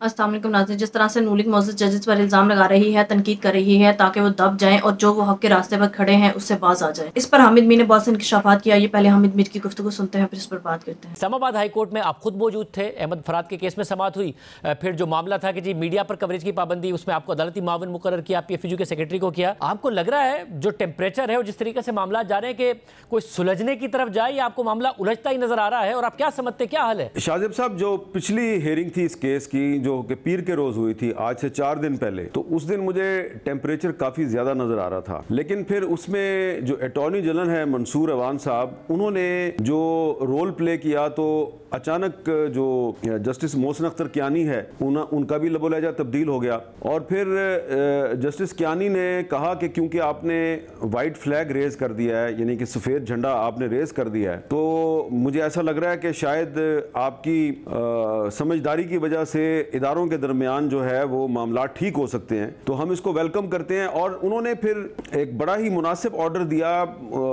अस्सलाम वालेकुम नाज़रीन, जिस तरह से नूलिक मोअज़्ज़ज़ जजेस पर इल्ज़ाम लगा रही है, तनकीद कर रही है ताकि वो दब जाएँ और जो वो हक़ के रास्ते पर खड़े हैं उससे बाज़ आ जाएँ। इस पर हामिद मीर ने बहुत से इंकशाफात किया। ये पहले हामिद मीर की गुफ्तगू सुनते हैं, फिर इस पर बात करते हैं। इस्लामाबाद हाई कोर्ट में आप खुद मौजूद थे, अहमद फराद के केस में समाअत हुई। फिर जो मामला था कि जी मीडिया पर कवरेज की पाबंदी, उसमें आपको अदालती मावन मुकर्रर किया, पीएफयू के सेक्रेटरी को किया। आपको लग रहा है जो टेम्परेचर है और जिस तरीके से मामला जा रहे हैं कि कोई सुलझने की तरफ जाए या आपको मामला उलझता ही नजर आ रहा है, और आप क्या समझते, क्या हाल है? शाहजेब साहब, जो पिछली हेयरिंग थी इस केस की, जो कि पीर के रोज हुई थी आज से 4 दिन पहले, तो उस दिन मुझे टेम्परेचर काफी ज्यादा नजर आ रहा था। लेकिन फिर उसमें जो अटॉर्नी जनरल है मंसूर अवान साहब, उन्होंने जो रोल प्ले किया, तो अचानक जो जस्टिस मोहसिन अख्तर कियानी है उनका भी लबो लहजा तब्दील हो गया। और फिर जस्टिस कियानी ने कहा कि क्योंकि आपने वाइट फ्लैग रेज कर दिया है, यानी कि सफ़ेद झंडा आपने रेज कर दिया है, तो मुझे ऐसा लग रहा है कि शायद आपकी समझदारी की वजह से इदारों के दरमियान जो है वो मामला ठीक हो सकते हैं, तो हम इसको वेलकम करते हैं। और उन्होंने फिर एक बड़ा ही मुनासिब ऑर्डर दिया।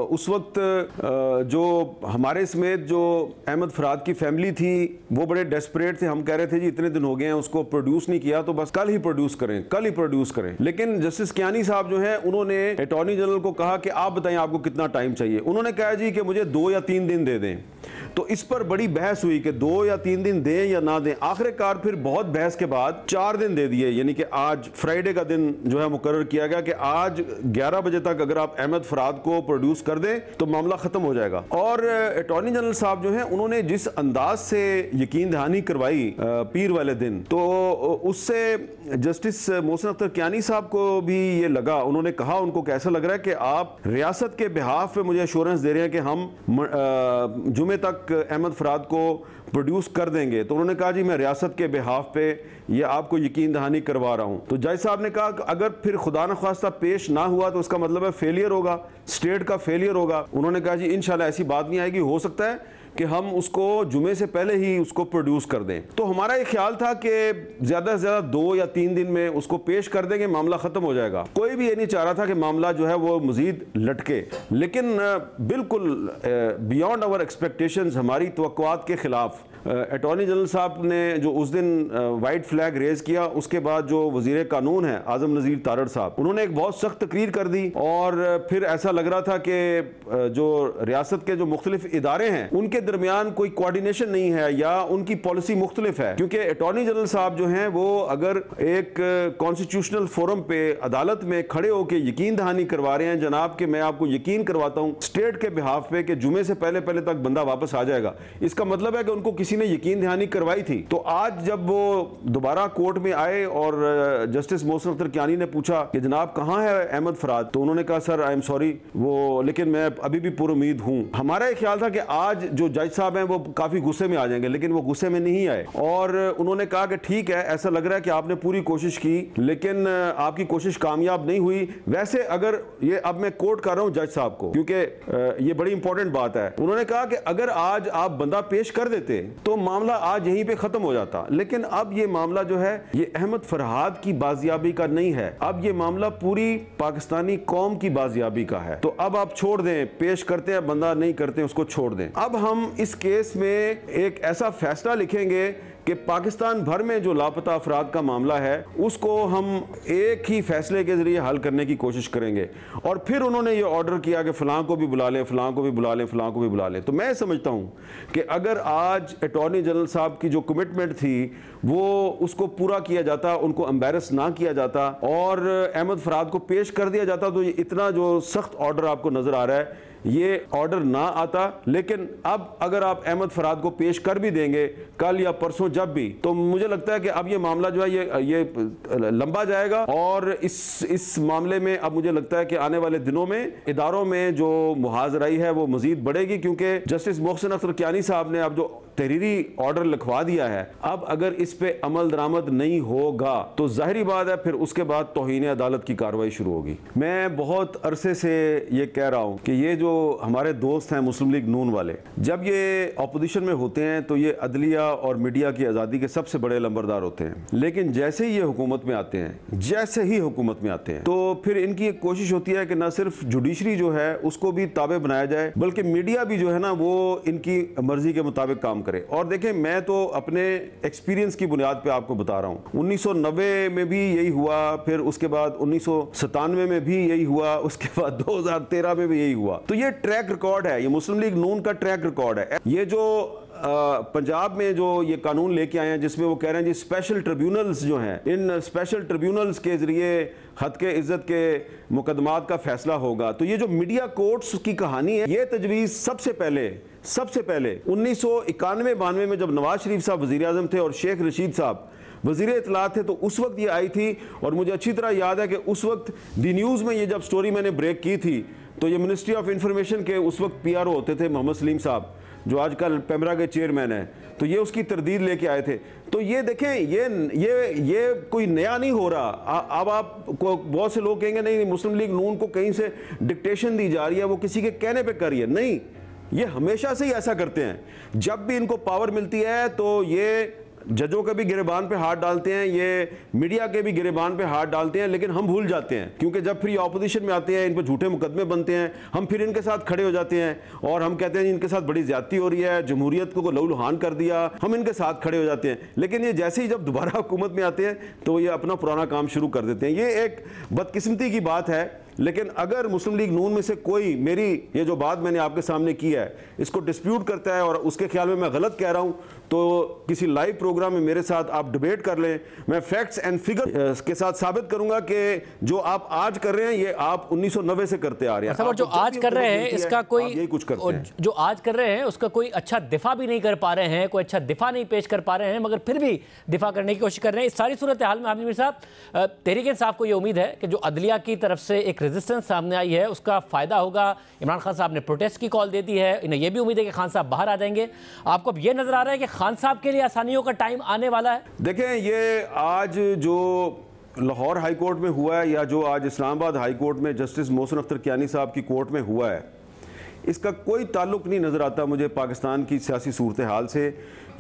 उस वक्त जो हमारे समेत जो अहमद फराद की फैमिली थी वो बड़े डेस्परेट थे। हम कह रहे थे जी इतने दिन हो गए हैं उसको प्रोड्यूस नहीं किया, तो बस कल ही प्रोड्यूस करें, कल ही प्रोड्यूस करें। लेकिन जस्टिस कियानी साहब जो हैं उन्होंने अटॉर्नी जनरल को कहा कि आप बताएं आपको कितना टाइम चाहिए। उन्होंने कहा जी कि मुझे 2 या 3 दिन दे दें। तो इस पर बड़ी बहस हुई कि 2 या 3 दिन दें या ना दें। आखिरकार फिर बहुत बहस के बाद 4 दिन दे दिए, यानी कि आज फ्राइडे का दिन जो है मुकर्रर किया गया कि आज 11 बजे तक अगर आप अहमद फराद को प्रोड्यूस कर दें तो मामला खत्म हो जाएगा। और अटॉर्नी जनरल साहब जो हैं उन्होंने जिस अंदाज से यकीन दहानी करवाई पीर वाले दिन, तो उससे जस्टिस मोहसिन अख्तर कियानी साहब को भी ये लगा। उन्होंने कहा उनको कैसा लग रहा है कि आप रियासत के बिहाफ पे मुझे एश्योरेंस दे रहे हैं कि हम जुमे तक अहमद फराद को प्रोड्यूस कर देंगे। तो उन्होंने कहा जी मैं रियासत के बिहाफ पे ये आपको यकीन दहानी करवा रहा हूं। तो जज साहब ने कहा कि अगर फिर खुदा न खास्ता पेश ना हुआ तो उसका मतलब है फेलियर होगा, स्टेट का फेलियर होगा। उन्होंने कहा जी इंशाल्लाह ऐसी बात नहीं आएगी, हो सकता है कि हम उसको जुमे से पहले ही उसको प्रोड्यूस कर दें। तो हमारा ये ख्याल था कि ज़्यादा से ज़्यादा 2 या 3 दिन में उसको पेश कर देंगे, मामला ख़त्म हो जाएगा। कोई भी ये नहीं चाह रहा था कि मामला जो है वो मज़ीद लटके। लेकिन बिल्कुल बियॉन्ड आवर एक्सपेक्टेशंस, हमारी तवक्कुआत के ख़िलाफ़ अटॉर्नी जनरल साहब ने जो उस दिन वाइट फ्लैग रेज किया, उसके बाद जो वज़ीर कानून है आज़म नज़ीर तारड़ साहब, उन्होंने एक बहुत सख्त तकरीर कर दी। और फिर ऐसा लग रहा था कि जो रियासत के जो मुख्तलिफ इदारे हैं उनके दरमियान कोई कोऑर्डिनेशन नहीं है या उनकी पॉलिसी मुख्तलिफ है। क्योंकि अटॉर्नी जनरल साहब जो हैं वो अगर एक कॉन्स्टिट्यूशनल फोरम पे अदालत में खड़े होकर यकीन दहानी करवा रहे हैं जनाब कि मैं आपको यकीन करवाता हूँ स्टेट के बिहाफ पे कि जुमे से पहले पहले तक बंदा वापस आ जाएगा, इसका मतलब है कि उनको किसी ने यकीन दहानी करवाई थी। तो आज जब वो दोबारा कोर्ट में आए और जस्टिस मोहसिन अख्तर कियानी ने पूछा कि जनाब कहाँ है अहमद फराद, तो उन्होंने कहा सर आई एम सॉरी, वो लेकिन मैं अभी भी पुरुमीद हूँ। हमारा ये ख्याल था कि आज जो जज साहब हैं वो काफी गुस्से में आ जाएंगे, लेकिन वो गुस्से में नहीं आए और उन्होंने कहा कि ठीक है, ऐसा लग रहा है कि आपने पूरी कोशिश की लेकिन आपकी कोशिश कामयाब नहीं हुई। वैसे अगर ये अब मैं कोट कर रहा हूँ जज साहब को क्योंकि ये बड़ी इंपॉर्टेंट बात है, उन्होंने कहा कि अगर आज आप बंदा पेश कर देते तो मामला आज यहीं पे खत्म हो जाता, लेकिन अब ये मामला जो है ये अहमद फरहाद की बाजियाबी का नहीं है, अब ये मामला पूरी पाकिस्तानी कौम की बाजियाबी का है। तो अब आप छोड़ दें, पेश करते हैं बंदा, नहीं करते उसको छोड़ दें। अब हम इस केस में एक ऐसा फैसला लिखेंगे कि पाकिस्तान भर में जो लापता अफराद का मामला है उसको हम एक ही फैसले के जरिए हल करने की कोशिश करेंगे। और फिर उन्होंने ये ऑर्डर किया कि फलां को भी बुला लें, फलां को भी बुला लें, फलां को भी बुला लें। तो मैं समझता हूँ कि अगर आज अटॉर्नी जनरल साहब की जो कमिटमेंट थी वो उसको पूरा किया जाता, उनको एम्बेरस ना किया जाता और अहमद फराद को पेश कर दिया जाता, तो इतना जो सख्त ऑर्डर आपको नजर आ रहा है ये ऑर्डर ना आता। लेकिन अब अगर आप अहमद फराद को पेश कर भी देंगे कल या परसों जब भी, तो मुझे लगता है कि अब ये मामला जो है ये लंबा जाएगा और इस मामले में अब मुझे लगता है कि आने वाले दिनों में इदारों में जो मुहाजराई है वो मजीद बढ़ेगी, क्योंकि जस्टिस मोहसिन अख्तर कियानी साहब ने अब जो तहरीरी ऑर्डर लिखवा दिया है, अब अगर इस पे अमल दरामद नहीं होगा तो जाहिरी बात है फिर उसके बाद तौहीन अदालत की कार्रवाई शुरू होगी। मैं बहुत अरसे से ये कह रहा हूँ कि ये जो हमारे दोस्त हैं मुस्लिम लीग नून वाले, जब ये अपोजिशन में होते हैं तो ये अदलिया और मीडिया की आज़ादी के सबसे बड़े लंबरदार होते हैं, लेकिन जैसे ही ये हुकूमत में आते हैं, जैसे ही हुकूमत में आते हैं तो फिर इनकी एक कोशिश होती है कि न सिर्फ जुडिशरी जो है उसको भी ताबे बनाया जाए, बल्कि मीडिया भी जो है ना वो इनकी मर्जी के मुताबिक काम काम करे। और देखें, मैं तो अपने एक्सपीरियंस की बुनियाद पे आपको बता रहा हूँ, 1990 में भी यही हुआ, फिर उसके बाद 1997 में भी यही हुआ, उसके बाद 2013 में भी यही हुआ। तो ये ट्रैक रिकॉर्ड है, ये मुस्लिम लीग नून का ट्रैक रिकॉर्ड है। ये जो पंजाब में जो ये कानून लेके आए हैं जिसमें वो कह रहे हैं जी स्पेशल ट्रिब्यूनल्स जो हैं, इन स्पेशल ट्रिब्यूनल्स के जरिए हद के इज्जत के मुकदमात का फैसला होगा। तो ये जो मीडिया कोर्ट्स की कहानी है, ये तजवीज़ सबसे पहले 1991-92 में जब नवाज शरीफ साहब वज़ीर आज़म थे और शेख रशीद साहब वज़ीर इत्तलात थे, तो उस वक्त ये आई थी। और मुझे अच्छी तरह याद है कि उस वक्त दी न्यूज़ में ये जब स्टोरी मैंने ब्रेक की थी, तो ये मिनिस्ट्री ऑफ इंफॉर्मेशन के उस वक्त PRO होते थे मोहम्मद सलीम साहब, जो आजकल पेमरा के चेयरमैन हैं, तो ये उसकी तरदीद लेके आए थे। तो ये देखें, ये कोई नया नहीं हो रहा। अब आप बहुत से लोग कहेंगे नहीं, मुस्लिम लीग नून को कहीं से डिक्टेशन दी जा रही है, वो किसी के कहने पे कर रही है। नहीं, ये हमेशा से ही ऐसा करते हैं। जब भी इनको पावर मिलती है तो ये जजों के भी गिरेबान पे हाथ डालते हैं, ये मीडिया के भी गिरेबान पे हाथ डालते हैं, लेकिन हम भूल जाते हैं, क्योंकि जब फिर ये ऑपोजिशन में आते हैं, इन पर झूठे मुकदमे बनते हैं, हम फिर इनके साथ खड़े हो जाते हैं और हम कहते हैं इनके साथ बड़ी ज्यादती हो रही है, जमहूरियत को लहूलुहान कर दिया, हम इनके साथ खड़े हो जाते हैं। लेकिन ये जैसे ही जब दोबारा हुकूमत में आते हैं तो ये अपना पुराना काम शुरू कर देते हैं। ये एक बदकिस्मती की बात है। लेकिन अगर मुस्लिम लीग नून में से कोई मेरी ये जो बात मैंने आपके सामने की है इसको डिस्प्यूट करता है और उसके ख्याल में मैं गलत कह रहा हूं, तो किसी लाइव प्रोग्राम में मेरे साथ आप डिबेट कर लें। मैं फैक्ट्स एंड फिगर के साथ साबित करूंगा कि जो आप आज कर रहे हैं ये आप 1990 से करते आ रहे हैं। और जो आज कर रहे हैं इसका कोई यही कुछ करते हैं। जो आज कर रहे हैं उसका कोई अच्छा दिफा भी नहीं कर पा रहे हैं, कोई अच्छा दिफा नहीं पेश कर पा रहे हैं, मगर फिर भी दिफा करने की कोशिश कर रहे हैं। इस सारी सूरत हाल में हामिद मीर साहब, तहरीक इंसाफ को ये उम्मीद है कि जो अदलिया की तरफ से एक रेजिस्टेंस सामने आई है उसका फायदा होगा। इमरान खान साहब ने प्रोटेस्ट की कॉल दे दी है, इन्हें यह भी उम्मीद है कि खान साहब बाहर आ जाएंगे। आपको अब ये नजर आ रहा है कि खान साहब के लिए आसानियों का टाइम आने वाला है? देखें, ये आज जो लाहौर हाई कोर्ट में हुआ है या जो आज इस्लामाबाद हाई कोर्ट में जस्टिस मोहसिन अख्तर कियानी साहब की कोर्ट में हुआ है, इसका कोई ताल्लुक नहीं नज़र आता मुझे पाकिस्तान की सियासी सूरत हाल से,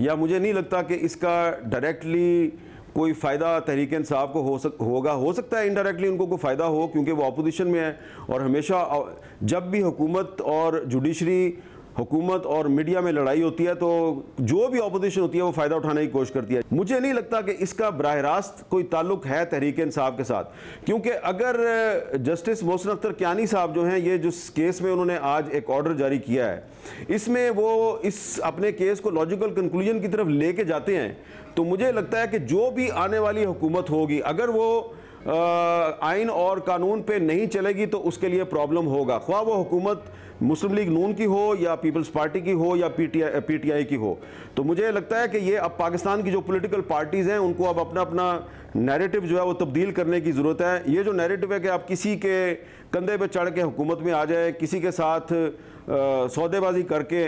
या मुझे नहीं लगता कि इसका डायरेक्टली कोई फ़ायदा तहरीक इंसाफ को हो सकता है इनडायरेक्टली उनको कोई फ़ायदा हो, क्योंकि वो अपोजिशन में है और हमेशा जब भी हुकूमत और जुडिशरी, हुकूमत और मीडिया में लड़ाई होती है तो जो भी अपोजिशन होती है वो फ़ायदा उठाने की कोशिश करती है। मुझे नहीं लगता कि इसका बराह रास्त कोई ताल्लुक है तहरीक इंसाफ के साथ, क्योंकि अगर जस्टिस मोहसिन अख्तर कियानी साहब जो हैं, ये जिस केस में उन्होंने आज एक ऑर्डर जारी किया है, इसमें वो इस अपने केस को लॉजिकल कंक्लूजन की तरफ लेके जाते हैं, तो मुझे लगता है कि जो भी आने वाली हुकूमत होगी अगर वो आइन और कानून पे नहीं चलेगी तो उसके लिए प्रॉब्लम होगा, ख्वाह वो हुकूमत मुस्लिम लीग नून की हो या पीपल्स पार्टी की हो या पीटीआई की हो। तो मुझे लगता है कि ये अब पाकिस्तान की जो पॉलिटिकल पार्टीज़ हैं उनको अब अपना अपना नैरेटिव जो है वो तब्दील करने की ज़रूरत है। ये जो नैरेटिव है कि आप किसी के कंधे पे चढ़ के हुकूमत में आ जाए, किसी के साथ सौदेबाजी करके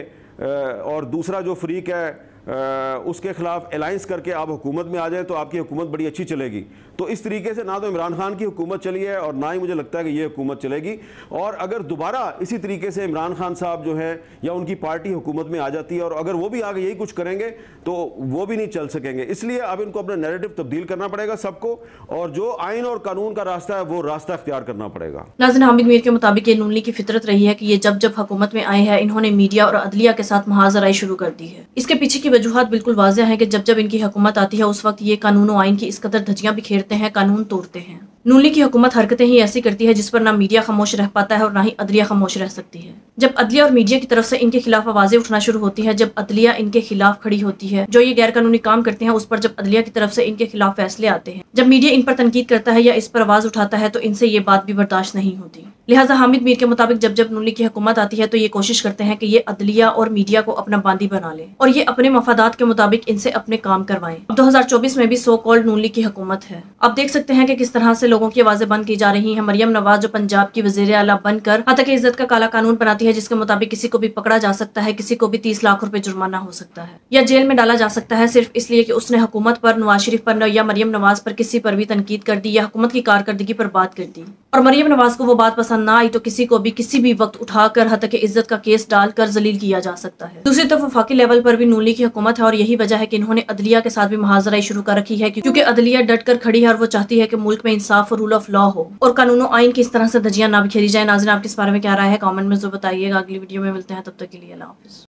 और दूसरा जो फ्रीक है उसके खिलाफ अलायंस करके आप हुकूमत में आ जाए तो आपकी हुकूमत बड़ी अच्छी चलेगी। तो इस तरीके से ना तो इमरान खान की हुकूमत चली है और ना ही मुझे लगता है कि ये हुकूमत चलेगी। और अगर दोबारा इसी तरीके से इमरान खान साहब जो है या उनकी पार्टी हुकूमत में आ जाती है और अगर वो भी आगे यही कुछ करेंगे तो वो भी नहीं चल सकेंगे। इसलिए अब इनको अपना नैरेटिव तब्दील करना पड़ेगा सबको, और जो आइन और कानून का रास्ता है वो रास्ता इख्तियार करना पड़ेगा। नाज़रीन, हामिद मीर के मुताबिक ये नून लीग की फितरत रही है कि ये जब जब हुकूमत में आए हैं इन्होंने मीडिया और अदलिया के साथ महाजराई शुरू कर दी है। इसके पीछे की वजूहत बिल्कुल वाज़ेह है कि जब जब इनकी हुकूमत आती है उस वक्त ये कानून और आइन की इस कदर धज्जियां बिखेरते हैं, कानून तोड़ते हैं। नून लीग की हुकूमत हरकतें ही ऐसी करती है जिस पर ना मीडिया खामोश रह पाता है और ना ही अदलिया खामोश रह सकती है। जब अदलिया और मीडिया की तरफ से इनके खिलाफ आवाजें उठना शुरू होती है, जब अदलिया इनके खिलाफ खड़ी होती है, जो ये गैर कानूनी काम करते हैं उस पर जब अदलिया की तरफ से इनके खिलाफ फैसले आते हैं, जब मीडिया इन पर तनकीद करता है या इस पर आवाज उठाता है तो इनसे ये बात भी बर्दाश्त नहीं होती। लिहाजा हामिद मीर के मुताबिक जब जब नून लीग की हुकूमत आती है तो ये कोशिश करते हैं कि ये अदलिया और मीडिया को अपना बांदी बना ले और ये अपने मफादात के मुताबिक इनसे अपने काम करवाएं। अब 2024 में भी सो कॉल्ड नून लीग की हुकूमत है। आप देख सकते हैं कि किस तरह से लोगों की आवाजें बंद की जा रही हैं। मरियम नवाज जो पंजाब की वज़ीर आला बनकर हत्या की इज्जत का काला कानून बनाती है जिसके मुताबिक किसी को भी पकड़ा जा सकता है, किसी को भी 30 लाख रुपए जुर्माना हो सकता है या जेल में डाला जा सकता है सिर्फ इसलिए कि उसने हुकूमत पर, नवाज शरीफ पर या मरियम नवाज पर किसी पर भी तनकीद कर दी या हुकूमत की कारकर्दगी पर बात कर दी और मरियम नवाज को वो बात पसंद ना आई तो किसी को भी किसी भी वक्त उठाकर हत्या की इज्जत का केस डालकर जलील किया जा सकता है। दूसरी तरफ वफाकी लेवल पर भी नून लीग की हुकूमत है और यही वजह है कि इन्होंने अदलिया के साथ भी महाजराई शुरू कर रखी है, क्योंकि अदलिया डट कर खड़ी है और वो चाहती है कि मुल्क में इंसाफ और रूल ऑफ लॉ हो और कानून आइन की इस तरह से धज्जियां ना बिखेरी जाए। नाज़रीन, आपके इस बारे में क्या राय है कमेंट में जरूर बताइएगा। अगली वीडियो में मिलते हैं, तब तक के लिए अल्लाह हाफिज़।